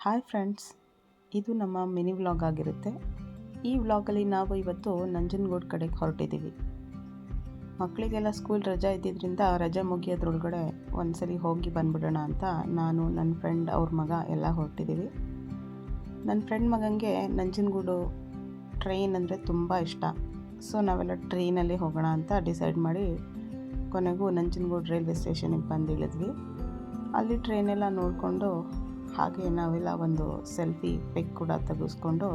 Hi friends, ಇದು ನಮ್ಮ mini vlog ಆಗಿರುತ್ತೆ. ಈ ವ್ಲಾಗಲ್ಲಿ ನಾವು ಇವತ್ತು ನಂಜನಗೂಡು ಕಡೆಗೆ ಹೊರಟಿದ್ದೀವಿ. ಮಕ್ಕಳಿಗೆಲ್ಲ ಸ್ಕೂಲ್ ರಜೆ ಇದ್ದಿದ್ದರಿಂದ ರಜೆ ಮುಗಿಯೋದ್ರೊಳಗಡೆ ಒಂದ್ಸಲಿ ಹೋಗಿ ಬಂದ್ಬಿಡೋಣ ಅಂತ ನಾನು, ನನ್ನ ಫ್ರೆಂಡ್, ಅವ್ರ ಮಗ ಎಲ್ಲ ಹೊರಟಿದ್ದೀವಿ. ನನ್ನ ಫ್ರೆಂಡ್ ಮಗನಿಗೆ ನಂಜನಗೂಡು ಟ್ರೈನ್ ಅಂದರೆ ತುಂಬ ಇಷ್ಟ. ಸೊ ನಾವೆಲ್ಲ ಟ್ರೈನಲ್ಲಿ ಹೋಗೋಣ ಅಂತ ಡಿಸೈಡ್ ಮಾಡಿ ಕೊನೆಗೂ ನಂಜನಗೂಡು ರೈಲ್ವೆ ಸ್ಟೇಷನಿಗೆ ಬಂದು ಇಳಿದ್ವಿ. ಅಲ್ಲಿ ಟ್ರೈನೆಲ್ಲ ನೋಡಿಕೊಂಡು ಹಾಗೆ ನಾವೆಲ್ಲ ಒಂದು ಸೆಲ್ಫಿ ಪಿಕ್ ಕೂಡ ತೆಗೆಸ್ಕೊಂಡು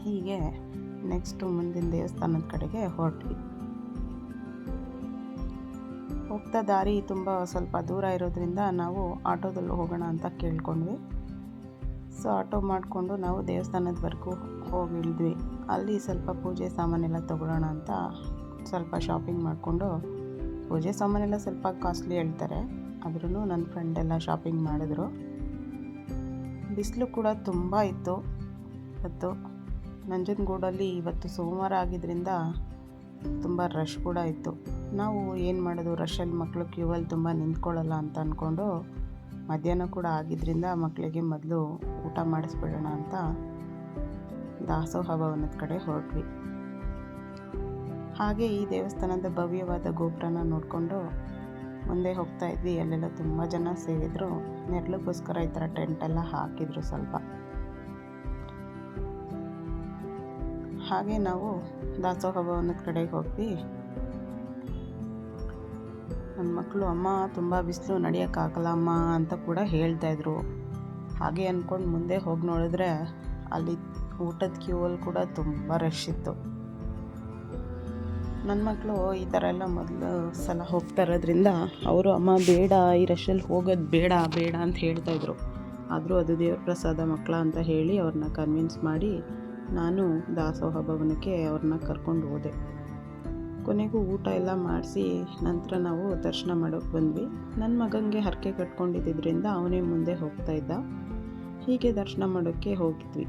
ಹೀಗೆ ನೆಕ್ಸ್ಟು ಮುಂದಿನ ದೇವಸ್ಥಾನದ ಕಡೆಗೆ ಹೊರಟ್ವಿ. ಹೋಗ್ತಾ ದಾರಿ ತುಂಬ ಸ್ವಲ್ಪ ದೂರ ಇರೋದ್ರಿಂದ ನಾವು ಆಟೋದಲ್ಲಿ ಹೋಗೋಣ ಅಂತ ಕೇಳ್ಕೊಂಡ್ವಿ. ಸೊ ಆಟೋ ಮಾಡಿಕೊಂಡು ನಾವು ದೇವಸ್ಥಾನದವರೆಗೂ ಹೋಗಿ ಇಳಿದ್ವಿ. ಅಲ್ಲಿ ಸ್ವಲ್ಪ ಪೂಜೆ ಸಾಮಾನೆಲ್ಲ ತೊಗೊಳ್ಳೋಣ ಅಂತ ಸ್ವಲ್ಪ ಶಾಪಿಂಗ್ ಮಾಡಿಕೊಂಡು, ಪೂಜೆ ಸಾಮಾನೆಲ್ಲ ಸ್ವಲ್ಪ ಕಾಸ್ಟ್ಲಿ ಹೇಳ್ತಾರೆ, ಆದ್ರೂ ನನ್ನ ಫ್ರೆಂಡೆಲ್ಲ ಶಾಪಿಂಗ್ ಮಾಡಿದ್ರು. ಬಿಸಿಲು ಕೂಡ ತುಂಬ ಇತ್ತು ಇವತ್ತು. ನಂಜನಗೂಡಲ್ಲಿ ಇವತ್ತು ಸೋಮವಾರ ಆಗಿದ್ದರಿಂದ ತುಂಬ ರಶ್ ಕೂಡ ಇತ್ತು. ನಾವು ಏನು ಮಾಡೋದು, ರಶಲ್ಲಿ ಮಕ್ಕಳು ಕ್ಯೂವಲ್ಲಿ ತುಂಬ ನಿಂತ್ಕೊಳ್ಳಲ್ಲ ಅಂತ ಅಂದ್ಕೊಂಡು ಮಧ್ಯಾಹ್ನ ಕೂಡ ಆಗಿದ್ದರಿಂದ ಮಕ್ಕಳಿಗೆ ಮೊದಲು ಊಟ ಮಾಡಿಸ್ಬಿಡೋಣ ಅಂತ ದಾಸೋಹ ಭವನದ ಕಡೆ ಹೊರಟ್ವಿ. ಹಾಗೆ ಈ ದೇವಸ್ಥಾನದ ಭವ್ಯವಾದ ಗೋಪುರನ ನೋಡಿಕೊಂಡು ಮುಂದೆ ಹೋಗ್ತಾ ಇದ್ವಿ. ಅಲ್ಲೆಲ್ಲ ತುಂಬ ಜನ ಸೇರಿದ್ರು. ನೆರಳಿಗೋಸ್ಕರ ಈ ಥರ ಟೆಂಟೆಲ್ಲ ಹಾಕಿದ್ರು ಸ್ವಲ್ಪ. ಹಾಗೆ ನಾವು ದಾಸೋಹ ಭವನದ ಕಡೆಗೆ ಹೋಗ್ವಿ. ನನ್ನ ಮಕ್ಕಳು ಅಮ್ಮ ತುಂಬ ಬಿಸಿಲು, ನಡೆಯೋಕ್ಕಾಗಲ್ಲ ಅಮ್ಮ ಅಂತ ಕೂಡ ಹೇಳ್ತಾಯಿದ್ರು. ಹಾಗೆ ಅಂದ್ಕೊಂಡು ಮುಂದೆ ಹೋಗಿ ನೋಡಿದ್ರೆ ಅಲ್ಲಿ ಊಟದ ಕ್ಯೂವಲ್ಲಿ ಕೂಡ ತುಂಬ ರಶ್ ಇತ್ತು. ನನ್ನ ಮಕ್ಕಳು ಈ ಥರ ಎಲ್ಲ ಮೊದಲು ಸಲ ಹೋಗ್ತಾ ಇರೋದ್ರಿಂದ ಅವರು ಅಮ್ಮ ಬೇಡ, ಈ ರಶಲ್ಲಿ ಹೋಗೋದು ಬೇಡ ಬೇಡ ಅಂತ ಹೇಳ್ತಾಯಿದ್ರು. ಆದರೂ ಅದು ದೇವ್ರ ಪ್ರಸಾದ ಮಕ್ಕಳ ಅಂತ ಹೇಳಿ ಅವ್ರನ್ನ ಕನ್ವಿನ್ಸ್ ಮಾಡಿ ನಾನು ದಾಸೋಹ ಭವನಕ್ಕೆ ಅವ್ರನ್ನ ಕರ್ಕೊಂಡು ಹೋದೆ. ಕೊನೆಗೂ ಊಟ ಎಲ್ಲ ಮಾಡಿಸಿ ನಂತರ ನಾವು ದರ್ಶನ ಮಾಡೋಕ್ಕೆ ಬಂದ್ವಿ. ನನ್ನ ಮಗನಿಗೆ ಹರಕೆ ಕಟ್ಕೊಂಡಿದ್ದರಿಂದ ಅವನೇ ಮುಂದೆ ಹೋಗ್ತಾ ಇದ್ದ. ಹೀಗೆ ದರ್ಶನ ಮಾಡೋಕ್ಕೆ ಹೋಗಿದ್ವಿ.